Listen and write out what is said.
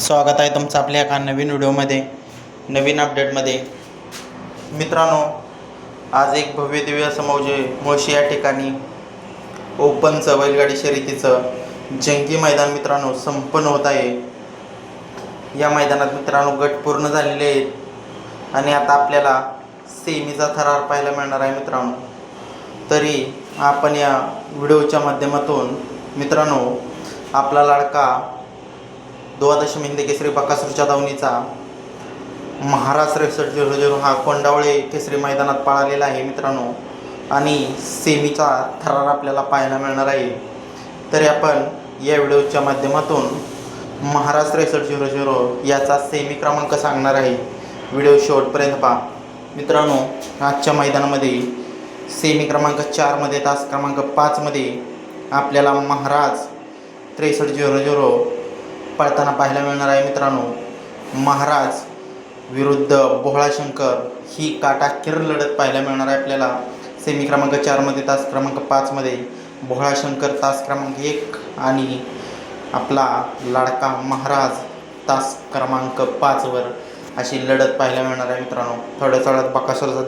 स्वागत आहे तुमचं आपल्या एका नवीन व्हिडिओमध्ये, नवीन अपडेटमध्ये. मित्रांनो, आज एक भव्य दिव्य असं मुळशी या ठिकाणी ओपनचं बैलगाडी शर्यतीचं जंगी मैदान मित्रांनो संपन्न होत आहे. या मैदानात मित्रांनो गट पूर्ण झालेले आहेत आणि आता आपल्याला सेमीचा थरार पाहायला मिळणार आहे मित्रांनो. तरी आपण या व्हिडिओच्या माध्यमातून मित्रांनो आपला लाडका द्वादश हिंद केसरी बकासूरच्या दावणीचा महाराज 6300 हा कोंडावळे केसरी मैदानात पळालेला आहे मित्रांनो आणि सेमीचा थरार आपल्याला पाहायला मिळणार आहे. तरी आपण या व्हिडिओच्या माध्यमातून महाराज 6300 याचा सेमी क्रमांक सांगणार आहे. व्हिडिओ शेवटपर्यंत पहा मित्रांनो. आजच्या मैदानामध्ये सेमी क्रमांक 4मध्ये तास क्रमांक 5मध्ये आपल्याला महाराज 6300 पळताना पाहायला मिळणार आहे मित्रांनो. महाराज विरुद्ध भोळाशंकर ही काटाकीर लढत पाहायला मिळणार आहे आपल्याला सेमी क्रमांक 4मध्ये तास क्रमांक 5मध्ये. भोळाशंकर तास क्रमांक 1 आणि आपला लाडका महाराज तास क्रमांक 5वर अशी लढत पाहायला मिळणार आहे मित्रांनो. थोड्याच वेळात बकासूरचा